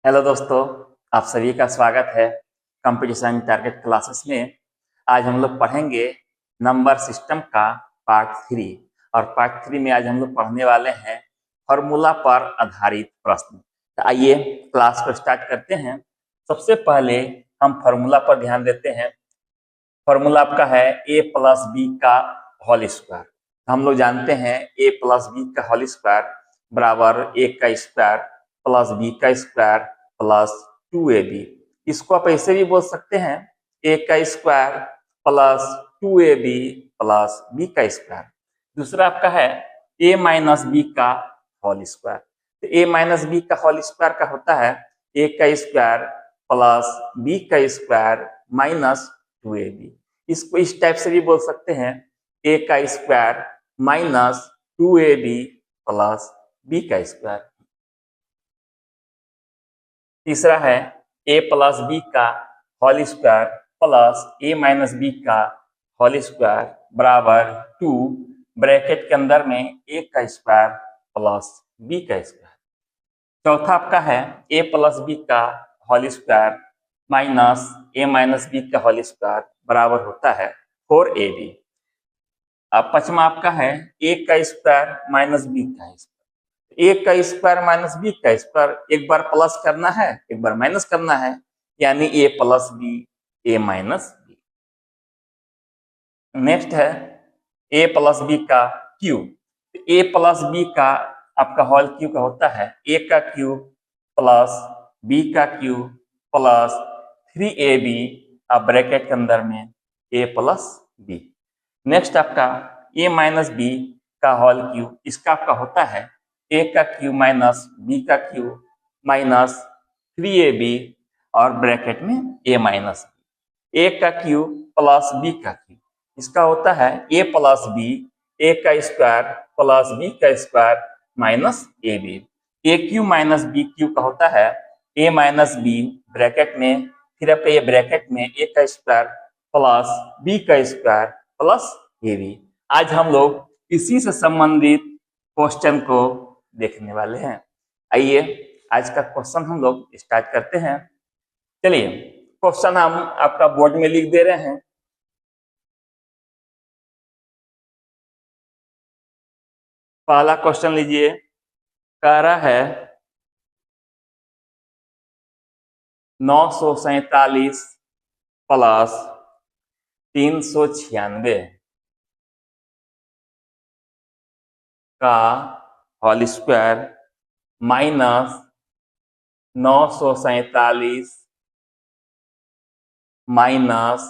Hello दोस्तों, आप सभी का स्वागत है कंपटीशन टारगेट क्लासेस में। आज हम लोग पढ़ेंगे नंबर सिस्टम का पार्ट 3। और पार्ट 3 में आज हम लोग पढ़ने वाले हैं फॉर्मूला पर आधारित प्रश्न। तो आइए क्लास को स्टार्ट करते हैं। सबसे पहले हम फॉर्मूला पर ध्यान देते हैं। फॉर्मूला आपका है a प्लस बी का होल स्क्वायर। हम लोग जानते हैं a प्लस बी का होल स्क्वायर बराबर a का स्क्वायर प्लस b का स्क्वायर प्लस 2ab। इसको आप ऐसे भी बोल सकते हैं a का square plus 2ab plus b का स्क्वायर। दूसरा आपका है a माइनस बी का होल स्क्वायर। तो a माइनस बी का होल स्क्वायर का होता है a का स्क्वायर प्लस b का स्क्वायर माइनस 2ab। इसको इस टाइप से भी बोल सकते हैं a का square minus 2ab plus b का स्क्वायर। तीसरा है a प्लस बी का whole square plus a minus B का होल स्क्वायर बराबर 2 ब्रैकेट के अंदर में a का स्क्वायर प्लस b का स्क्वायर। चौथा आपका है a प्लस बी का whole square minus a minus B का होल स्क्वायर बराबर होता है 4ab। अब पांचवा आपका है a का स्क्वायर माइनस b का स्क्वायर। a का स्क्वायर माइनस b का स्क्वायर एक बार प्लस करना है, एक बार माइनस करना है, यानी a plus B a minus B. Next है a प्लस बी का क्यूब। a प्लस बी का आपका होल क्यूब का होता है a का क्यूब प्लस b का क्यूब प्लस 3ab अब ब्रैकेट के अंदर में a प्लस b। नेक्स्ट आपका a माइनस बी का होल क्यूब, इसका आपका होता है a का क्यूब माइनस b का क्यूब माइनस 3ab और ब्रैकेट में a माइनस b। a का क्यूब प्लस b का क्यूब, इसका होता है a प्लस b a का स्क्वायर प्लस b का square minus ab। a cube minus b cube का होता है a माइनस b ब्रैकेट में, फिर आपका ये ब्रैकेट में a का स्क्वायर प्लस b का स्क्वायर प्लस ab। आज हम लोग इसी से संबंधित क्वेश्चन को देखने वाले हैं। आइए आज का क्वेश्चन हम लोग स्टार्ट करते हैं। चलिए क्वेश्चन हम आपका बोर्ड में लिख दे रहे हैं। पहला क्वेश्चन लीजिए। कह रहा है 947 प्लस 396 का होल स्क्वायर माइनस 947 माइनस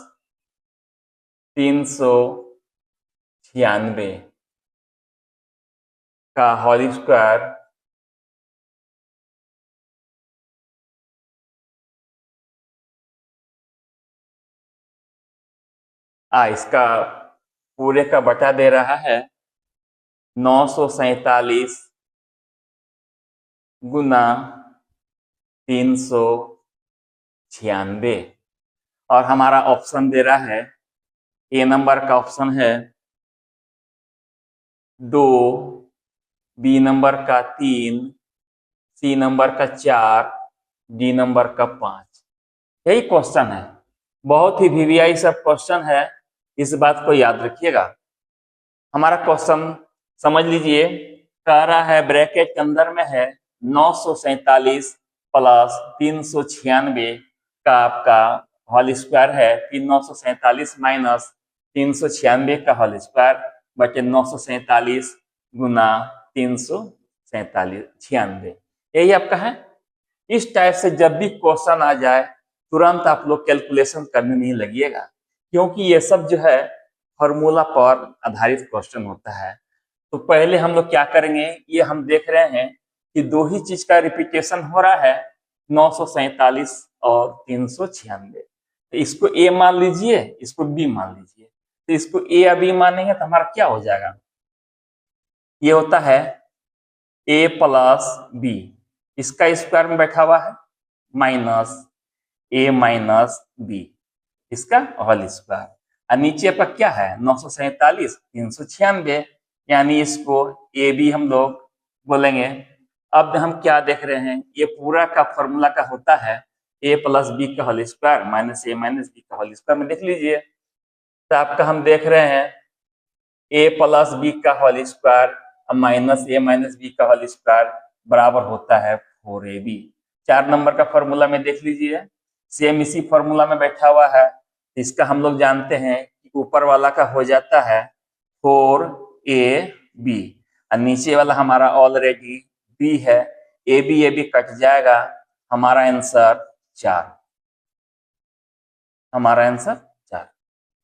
396 का होल स्क्वायर इसका पूरे का बटा दे रहा है 947 गुना 396 और हमारा ऑप्शन दे रहा है ए नंबर का ऑप्शन है 2, बी नंबर का 3, सी नंबर का 4, डी नंबर का 5। यही क्वेश्चन है, बहुत ही वीवीआई सब क्वेश्चन है, इस बात को याद रखिएगा। हमारा क्वेश्चन समझ लीजिए। कह रहा है ब्रैकेट के अंदर में है 947 प्लस 396 का आपका होल स्क्वायर है, फिर 947 माइनस 396 का होल स्क्वायर बटे 947 गुना 396। यही आपका है। इस टाइप से जब भी क्वेश्चन आ जाए तुरंत आप लोग कैलकुलेशन करने नहीं लगिएगा, क्योंकि ये सब जो है फॉर्मूला पर आधारित क्वेश्चन होता है। तो पहले हम लोग क्या करेंगे, ये हम देख रहे हैं कि दो ही चीज का रिपीटेशन हो रहा है 947 और 396। तो इसको ए मान लीजिए, इसको बी मान लीजिए। तो इसको ए या बी मानेंगे तो हमारा क्या हो जाएगा, ये होता है ए प्लस बी, इसका स्क्वायर में बैठा हुआ है माइनस ए माइनस बी, इसका होल स्क्वायर। और नीचे पर क्या है 947 396, यानी इसको ए बी हम लोग बोलेंगे। अब हम क्या देख रहे हैं, ये पूरा का फॉर्मूला का होता है a प्लस बी का होल स्क्वायर माइनस ए माइनस बी का होल स्क्वायर में देख लीजिए। तो आपका हम देख रहे हैं a प्लस बी का होल स्क्वायर माइनस ए माइनस बी का होल स्क्वायर बराबर होता है 4ab। 4 नंबर का फॉर्मूला में देख लीजिए, सेम इसी फॉर्मूला में बैठा हुआ है। इसका हम लोग जानते हैं कि ऊपर वाला का हो जाता है 4ab और नीचे वाला हमारा ऑलरेडी b है। ए बी कट जाएगा, हमारा आंसर 4। हमारा आंसर 4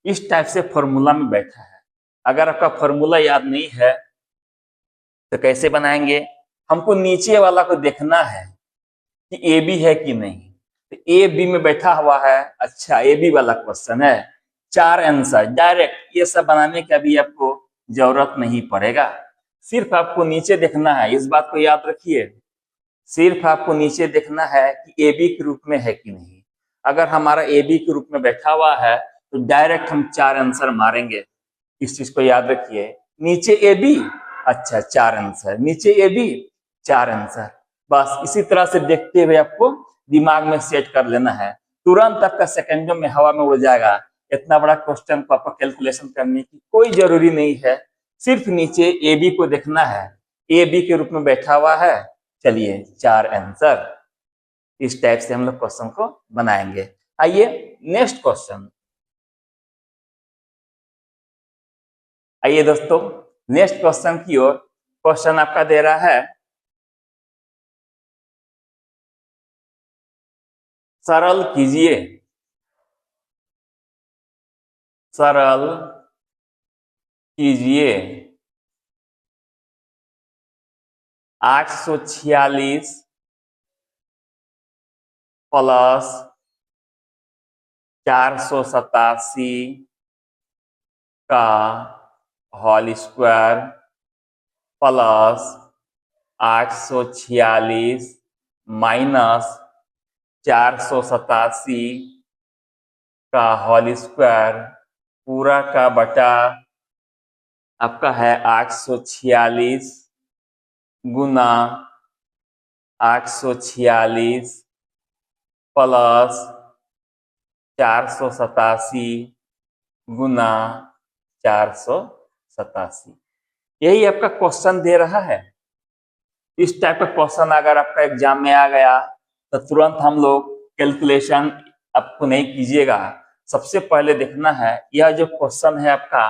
इस टाइप से फॉर्मूला में बैठा है। अगर आपका फॉर्मूला याद नहीं है तो कैसे बनाएंगे, हमको नीचे वाला को देखना है कि ए बी है कि नहीं। तो ए बी में बैठा हुआ है, अच्छा ए बी वाला क्वेश्चन है। 4 आंसर डायरेक्ट, ये सब बनाने का भी आपको जरूरत नहीं पड़ेगा। सिर्फ आपको नीचे देखना है, इस बात को याद रखिए। सिर्फ आपको नीचे देखना है कि ए बी के रूप में है कि नहीं। अगर हमारा ए बी के रूप में बैठा हुआ है तो डायरेक्ट हम 4 आंसर मारेंगे। इस चीज को याद रखिए, नीचे ए बी, अच्छा 4 आंसर, नीचे ए बी 4 आंसर। बस इसी तरह से देखते हुए आपको दिमाग में सेट कर लेना है, तुरंत आपका सेकंडों में हवा में उड़ जाएगा। इतना बड़ा क्वेश्चन को आपको कैलकुलेशन करने की कोई जरूरी नहीं है, सिर्फ नीचे ए बी को देखना है, ए बी के रूप में बैठा हुआ है। चलिए 4 आंसर, इस टाइप से हम लोग क्वेश्चन को बनाएंगे। आइए नेक्स्ट क्वेश्चन। आइए दोस्तों नेक्स्ट क्वेश्चन की ओर। क्वेश्चन आपका दे रहा है, सरल कीजिए, सरल कीजिए 846 प्लस 487 का होल स्क्वायर प्लस 846 माइनस 487 का होल स्क्वायर पूरा का बटा आपका है 846 गुना 846 प्लस 487 गुना 487। यही आपका क्वेश्चन दे रहा है। इस टाइप का क्वेश्चन अगर आपका एग्जाम में आ गया तो तुरंत हम लोग कैलकुलेशन आपको नहीं कीजिएगा। सबसे पहले देखना है यह जो क्वेश्चन है आपका,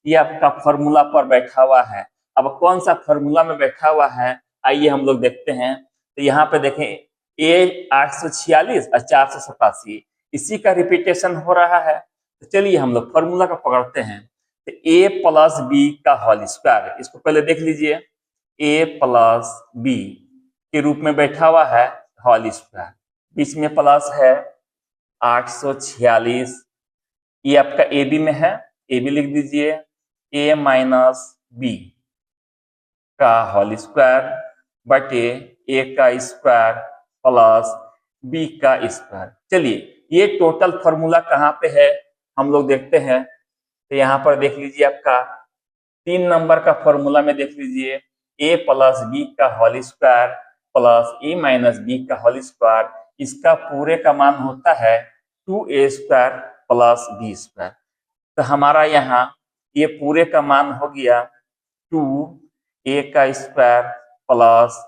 यह आपका फॉर्मूला पर बैठा हुआ है। अब कौन सा फॉर्मूला में बैठा हुआ है आइए हम लोग देखते हैं। तो यहाँ पे देखें ए 846 और 487 इसी का रिपीटेशन हो रहा है। तो चलिए हम लोग फॉर्मूला का पकड़ते हैं। तो ए प्लस बी का होल स्क्वायर, इसको पहले देख लीजिए, ए प्लस बी के रूप में बैठा हुआ है होल स्क्वायर, बीच में प्लस है 846, ये आपका ए बी में है, ए बी लिख दीजिए, ए माइनस बी का होल स्क्वायर बटे ए का स्क्वायर प्लस बी का स्क्वायर। चलिए ये टोटल फॉर्मूला कहाँ पे है हम लोग देखते हैं। तो यहाँ पर देख लीजिए आपका 3 नंबर का फॉर्मूला में देख लीजिए, ए प्लस बी का होल स्क्वायर प्लस ए माइनस बी का होल स्क्वायर, इसका पूरे का मान होता है 2a square plus B square. तो हमारा यहाँ ये पूरे का मान हो गया 2a का स्क्वायर प्लस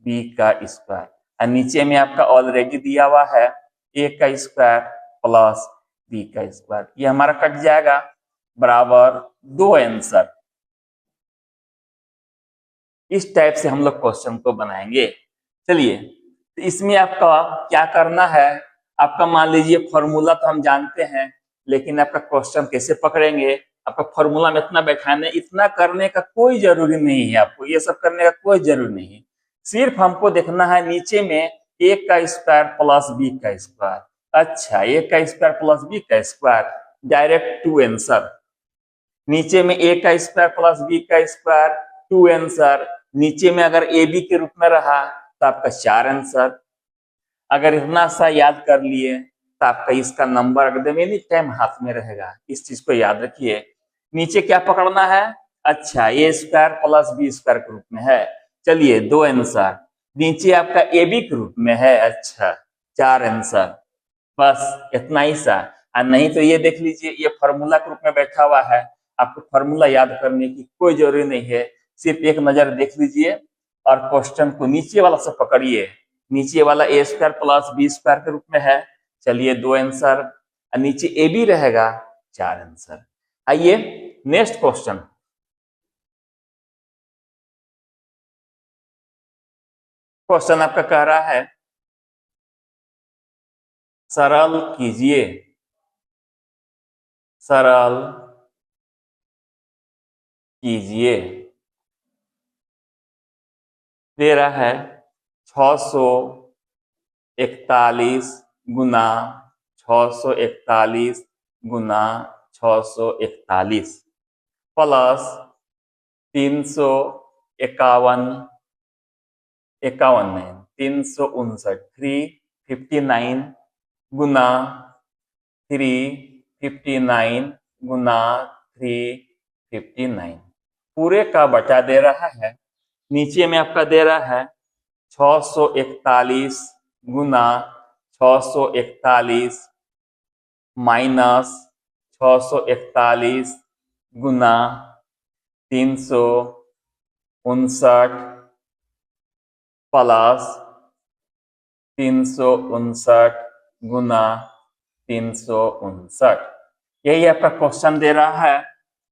बी का स्क्वायर, और नीचे में आपका ऑलरेडी दिया हुआ है a का स्क्वायर प्लस बी का स्क्वायर। ये हमारा कट जाएगा बराबर 2 आंसर। इस टाइप से हम लोग क्वेश्चन को बनाएंगे। चलिए तो इसमें आपका क्या करना है, आपका मान लीजिए फॉर्मूला तो हम जानते हैं, लेकिन आपका क्वेश्चन कैसे पकड़ेंगे, आपका फॉर्मूला में इतना बैठाने इतना करने का कोई जरूरी नहीं है, आपको ये सब करने का कोई जरूरी नहीं है। सिर्फ हमको देखना है नीचे में a का स्क्वायर प्लस बी का स्क्वायर। अच्छा a का स्क्वायर प्लस बी का स्क्वायर, डायरेक्ट 2 आंसर। नीचे में a का स्क्वायर प्लस बी का स्क्वायर 2 आंसर, नीचे में अगर ए बी के रूप में रहा तो आपका 4 आंसर। अगर इतना सा याद कर लिए तो आपका इसका नंबर एकदम एनी टाइम हाथ में रहेगा। इस चीज को याद रखिए। नीचे क्या पकड़ना है, अच्छा ए स्क्वायर प्लस बी स्क्वायर के रूप में है। चलिए 2 आंसर, नीचे आपका ए बी के रूप में है। अच्छा, 4 आंसर, बस इतना ही सा। और नहीं तो ये देख लीजिए, ये फॉर्मूला के रूप में बैठा हुआ है। आपको फॉर्मूला याद करने की कोई जरूरी नहीं है, सिर्फ एक नजर देख लीजिए और क्वेश्चन को नीचे वाला से पकड़िए। नीचे वाला ए स्क्वायर प्लस बी स्क्वायर के रूप में है। चलिए 2 आंसर, और नीचे ए बी रहेगा 4 आंसर। आइए नेक्स्ट क्वेश्चन। क्वेश्चन आपका कह रहा है सरल कीजिए, सरल कीजिए। दे रहा है 641 गुना 641 गुना 641 प्लस 359 गुना 359 गुना 359 पूरे का बटा दे रहा है। नीचे में आपका दे रहा है 641 गुना 641 माइनस 641 गुना 359 प्लस 359 गुना 359। यही आपका क्वेश्चन दे रहा है।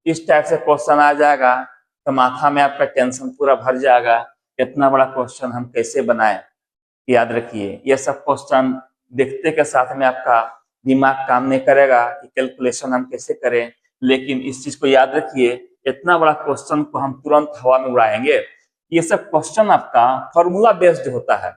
इस टाइप से क्वेश्चन आ जाएगा तो माथा में आपका टेंशन पूरा भर जाएगा। इतना बड़ा क्वेश्चन हम कैसे बनाएं? याद रखिए, ये सब क्वेश्चन देखते के साथ में आपका दिमाग काम नहीं करेगा कि कैलकुलेशन हम कैसे करें। लेकिन इस चीज को याद रखिए, इतना बड़ा क्वेश्चन को हम तुरंत हवा में उड़ाएंगे। ये सब क्वेश्चन आपका फॉर्मूला बेस्ड होता है,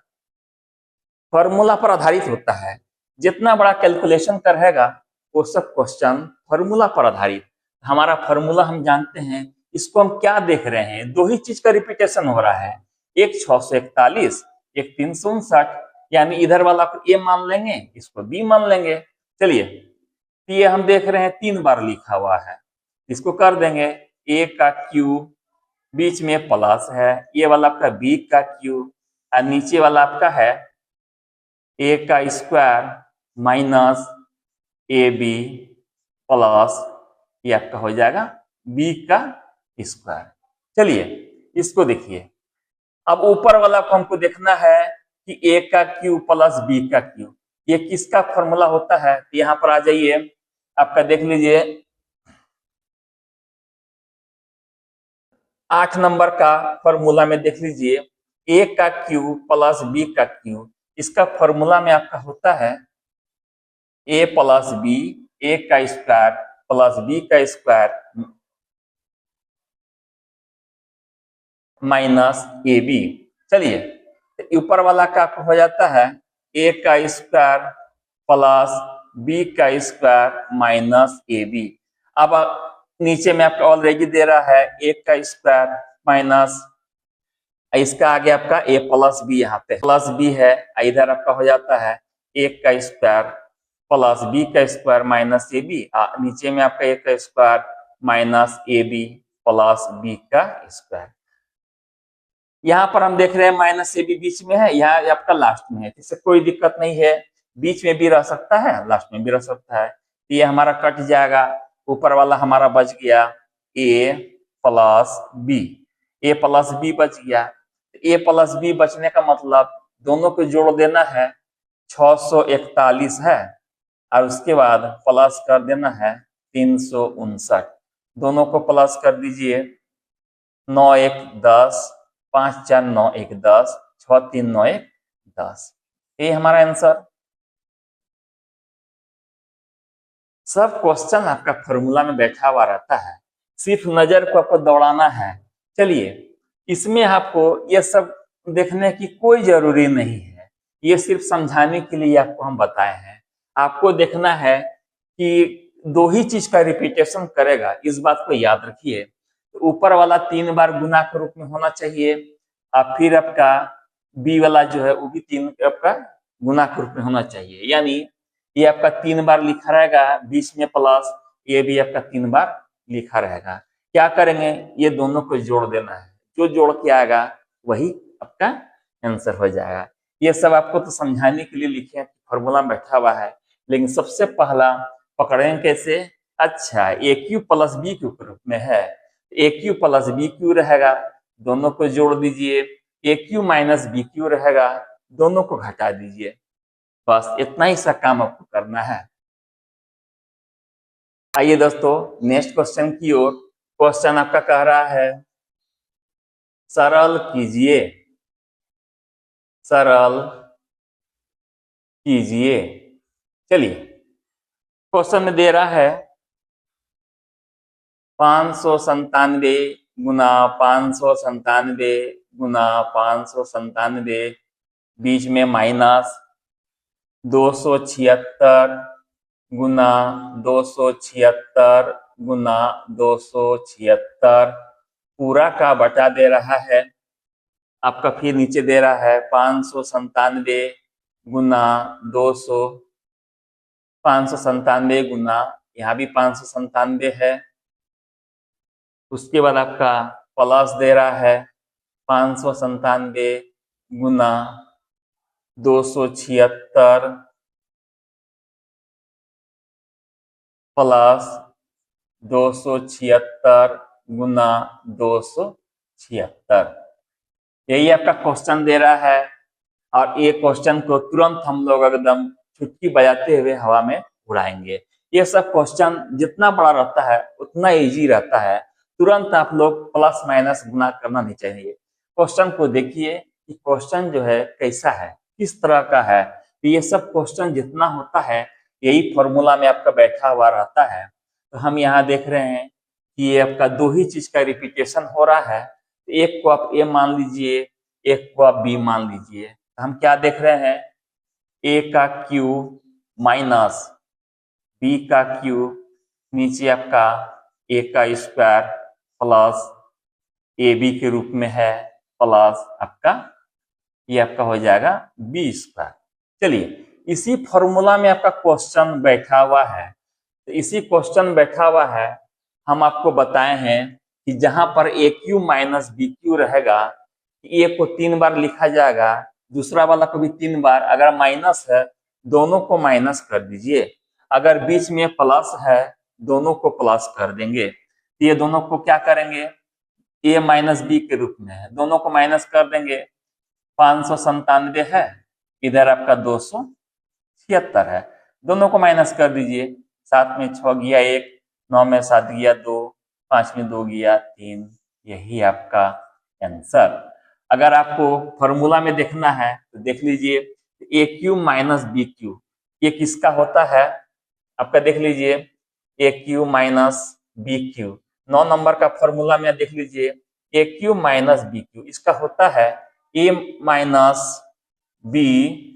फॉर्मूला पर आधारित होता है। जितना बड़ा कैलकुलेशन करेगा वो सब क्वेश्चन फॉर्मूला पर आधारित। हमारा फॉर्मूला हम जानते हैं, इसको हम क्या देख रहे हैं, दो ही चीज का रिपीटेशन हो रहा है, एक 641 एक 359। यानी इधर वाला को ए मान लेंगे, इसको बी मान लेंगे। चलिए, ये हम देख रहे हैं 3 बार लिखा हुआ है, इसको कर देंगे ए का क्यूब, बीच में प्लस है, ये वाला आपका बी का क्यूब, और नीचे वाला आपका है ए का square minus A B plus ये आपका हो जाएगा बी का स्क्वायर। चलिए इसको देखिए, अब ऊपर वाला को हमको देखना है कि ए का क्यूब प्लस बी का क्यूब, ये किसका फॉर्मूला होता है। तो यहाँ पर आ जाइए, आपका देख लीजिए 8 नंबर का फॉर्मूला में देख लीजिए, ए का क्यूब प्लस बी का क्यूब, इसका फॉर्मूला में आपका होता है ए प्लस बी, ए का स्क्वायर प्लस बी का स्क्वायर माइनस ए बी। चलिए, तो ऊपर वाला का हो जाता है ए का स्क्वायर प्लस बी का स्क्वायर माइनस ए बी। अब नीचे में आपका ऑलरेडी दे रहा है ए का स्क्वायर माइनस, इसका आगे आपका ए प्लस बी, यहाँ पे प्लस बी है, इधर आपका हो जाता है ए का स्क्वायर प्लस बी का स्क्वायर माइनस ए बी, नीचे में आपका ए का square minus A B plus B का स्क्वायर। यहाँ पर हम देख रहे हैं माइनस ए बी बीच में है, यहाँ आपका लास्ट में है, इससे कोई दिक्कत नहीं है, बीच में भी रह सकता है लास्ट में भी रह सकता है। ये हमारा कट जाएगा, ऊपर वाला हमारा बच गया ए प्लस बी, ए प्लस बी बच गया। ए प्लस बी बचने का मतलब दोनों को जोड़ देना है, 641 है और उसके बाद प्लस कर देना है 359, दोनों को प्लस कर दीजिए, 9 1 10, 5 4 9 1 10, 6 3 9 1 10। ये हमारा आंसर। सब क्वेश्चन आपका फॉर्मूला में बैठा हुआ रहता है, सिर्फ नजर को आपको दौड़ाना है। चलिए, इसमें आपको ये सब देखने की कोई जरूरी नहीं है, ये सिर्फ समझाने के लिए आपको हम बताए हैं। आपको देखना है कि दो ही चीज का रिपीटेशन करेगा, इस बात को याद रखिए। ऊपर वाला 3 बार गुना के रूप में होना चाहिए, और फिर आपका बी वाला जो है वो भी 3 आपका गुना के रूप में होना चाहिए। यानी ये आपका 3 बार लिखा रहेगा, बीच में प्लस, ये भी आपका 3 बार लिखा रहेगा। क्या करेंगे, ये दोनों को जोड़ देना है, जो जोड़ के आएगा वही आपका आंसर हो जाएगा। ये सब आपको तो समझाने के लिए लिखे हैं, फॉर्मूला बैठा हुआ है, लेकिन सबसे पहला पकड़ें कैसे। अच्छा, ए क्यू प्लस बी क्यू के रूप में है, ए क्यू प्लस बी क्यू रहेगा, दोनों को जोड़ दीजिए, ए क्यू माइनस बी क्यू रहेगा, दोनों को घटा दीजिए। बस इतना ही सा काम आपको करना है। आइए दोस्तों नेक्स्ट क्वेश्चन की ओर। क्वेश्चन आपका कह रहा है सरल कीजिए, सरल कीजिए। चलिए क्वेश्चन में दे रहा है 597 गुना 597 गुना 597, बीच में माइनस 276 गुना 276 गुना 276, पूरा का बटा दे रहा है आपका, फिर नीचे दे रहा है 597 गुना 200, 597 गुना, यहाँ भी 597 है, उसके बाद आपका प्लस दे रहा है 597 गुना 276 प्लस 276 गुना 276। यही आपका क्वेश्चन दे रहा है, और ये क्वेश्चन को तुरंत हम लोग एकदम चुटकी बजाते हुए हवा में उड़ाएंगे। ये सब क्वेश्चन जितना बड़ा रहता है उतना इजी रहता है, तुरंत आप लोग प्लस माइनस गुना करना नहीं चाहिए। क्वेश्चन को देखिए कि क्वेश्चन जो है कैसा है, किस तरह का है। तो ये सब क्वेश्चन जितना होता है यही फॉर्मूला में आपका बैठा हुआ रहता है। तो हम यहाँ देख रहे हैं कि ये आपका दो ही चीज का रिपीटेशन हो रहा है, तो एक को आप ए मान लीजिए, एक को आप बी मान लीजिए। तो हम क्या देख रहे हैं, ए का क्यूब माइनस बी का क्यूब, नीचे आपका ए का स्क्वायर प्लस ए बी के रूप में है, प्लस आपका ये आपका हो जाएगा बी स्क्वायर। चलिए इसी फॉर्मूला में आपका क्वेश्चन बैठा हुआ है, तो इसी क्वेश्चन बैठा हुआ है, हम आपको बताए हैं कि जहां पर ए क्यू माइनस बी क्यू रहेगा, ए को 3 बार लिखा जाएगा, दूसरा वाला को भी 3 बार। अगर माइनस है दोनों को माइनस कर दीजिए, अगर बीच में प्लस है दोनों को प्लस कर देंगे। तो ये दोनों को क्या करेंगे, ए माइनस बी के रूप में है, दोनों को माइनस कर देंगे। 597 है, इधर आपका 276 है, दोनों को माइनस कर दीजिए। 7 में 6 गया 1, 9 में 7 गया 2, 5 में 2 गया 3, यही आपका आंसर। अगर आपको फॉर्मूला में देखना है तो देख लीजिए, A Q minus B Q ये किसका होता है, आपका देख लीजिए, A Q minus B Q 9 number का फॉर्मूला में देख लीजिए, A Q minus B Q इसका होता है ए माइनस बी,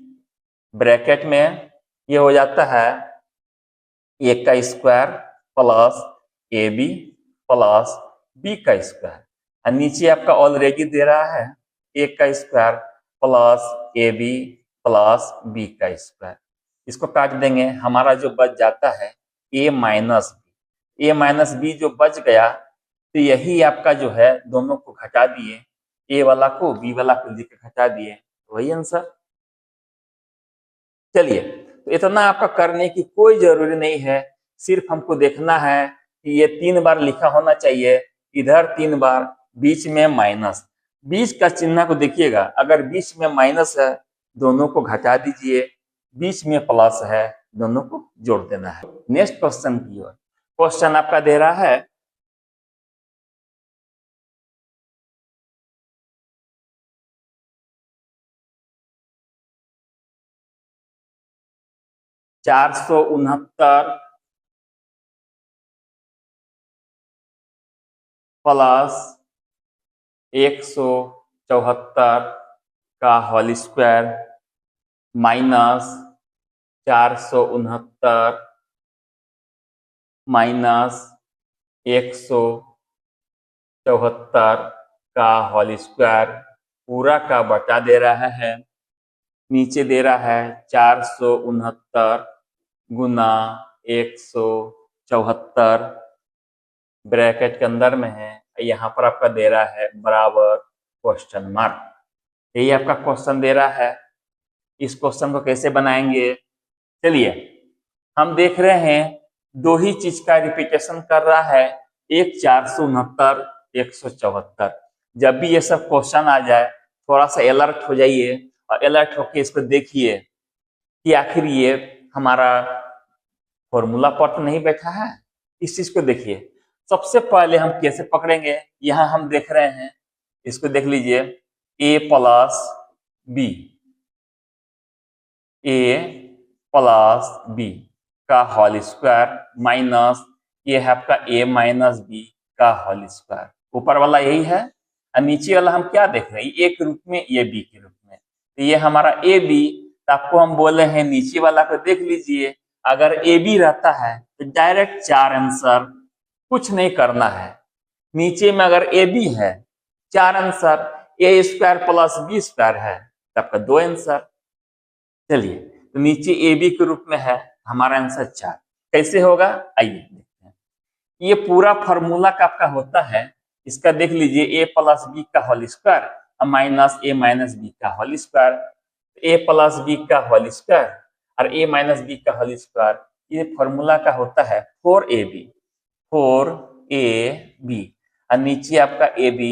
ब्रैकेट में ये हो जाता है ए का square plus A B plus B का स्क्वायर, और नीचे आपका ऑलरेडी दे रहा है ए का square plus A B plus B का स्क्वायर। इसको काट देंगे, हमारा जो बच जाता है A minus B, A minus B जो बच गया, तो यही आपका जो है दोनों को घटा दिए, ए वाला को बी वाला को लेकर घटा दिए, वही आंसर। चलिए तो इतना आपका करने की कोई जरूरी नहीं है, सिर्फ हमको देखना है कि ये 3 बार लिखा होना चाहिए, इधर 3 बार, बीच में माइनस, बीच का चिन्ह को देखिएगा, अगर बीच में माइनस है दोनों को घटा दीजिए, बीच में प्लस है दोनों को जोड़ देना है। नेक्स्ट क्वेश्चन की ओर। क्वेश्चन आपका दे रहा है 469 प्लस 174 का होल स्क्वायर माइनस 469 माइनस 174 का होल स्क्वायर, पूरा का बटा दे रहा है, नीचे दे रहा है 469 गुना 174, ब्रैकेट के अंदर में है, यहाँ पर आपका दे रहा है बराबर क्वेश्चन मार्क। यही आपका क्वेश्चन दे रहा है। इस क्वेश्चन को कैसे बनाएंगे, चलिए हम देख रहे हैं दो ही चीज का रिपीटेशन कर रहा है, एक 469, 174। जब भी ये सब क्वेश्चन आ जाए थोड़ा सा अलर्ट हो जाइए और अलर्ट होके इसको देखिए कि आखिर ये हमारा फॉर्मूला पर तो नहीं बैठा है। इस चीज को देखिए। सबसे पहले हम कैसे पकड़ेंगे, यहाँ हम देख रहे हैं, इसको देख लीजिए, a plus B, a plus B का होल स्क्वायर माइनस ये है आपका a माइनस बी का होल स्क्वायर। ऊपर वाला यही है और नीचे वाला हम क्या देख रहे हैं, ए के रूप में, ये बी के रूप में। तो ये हमारा ए बी, तो आपको हम बोले हैं नीचे वाला को देख लीजिए, अगर ए बी रहता है तो डायरेक्ट 4 आंसर, कुछ नहीं करना है। नीचे में अगर ए बी है 4 आंसर, ए स्क्वायर प्लस बी स्क्वायर है तो आपका 2 आंसर। चलिए तो नीचे ए बी के रूप में है, हमारा आंसर 4। कैसे होगा आइए देखते हैं। ये पूरा फॉर्मूला का आपका होता है, इसका देख लीजिए, ए प्लस बी का होल स्क्वायर माइनस ए माइनस बी का होल स्क्वायर, ए प्लस बी का होल स्क्वायर और ए माइनस बी का होल स्क्वायर। ये फॉर्मूला का होता है 4ab, 4ab और नीचे आपका ए बी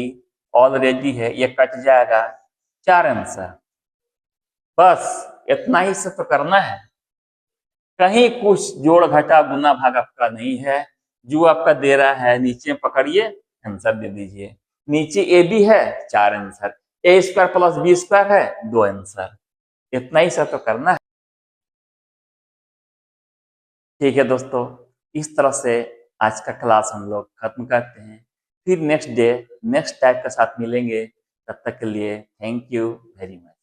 ऑलरेडी है, ये कट जाएगा, 4 आंसर। बस इतना ही से तो करना है, कहीं कुछ जोड़ घटा गुना भाग आपका नहीं है। जो आपका दे रहा है नीचे पकड़िए, आंसर दे दीजिए। नीचे ए बी है 4 आंसर, ए स्क्वायर प्लस बी स्क्वायर है 2 आंसर। इतना ही से तो करना है। ठीक है दोस्तों, इस तरह से आज का क्लास हम लोग खत्म करते हैं। फिर नेक्स्ट डे नेक्स्ट टाइप के साथ मिलेंगे। तब तक के लिए थैंक यू वेरी मच।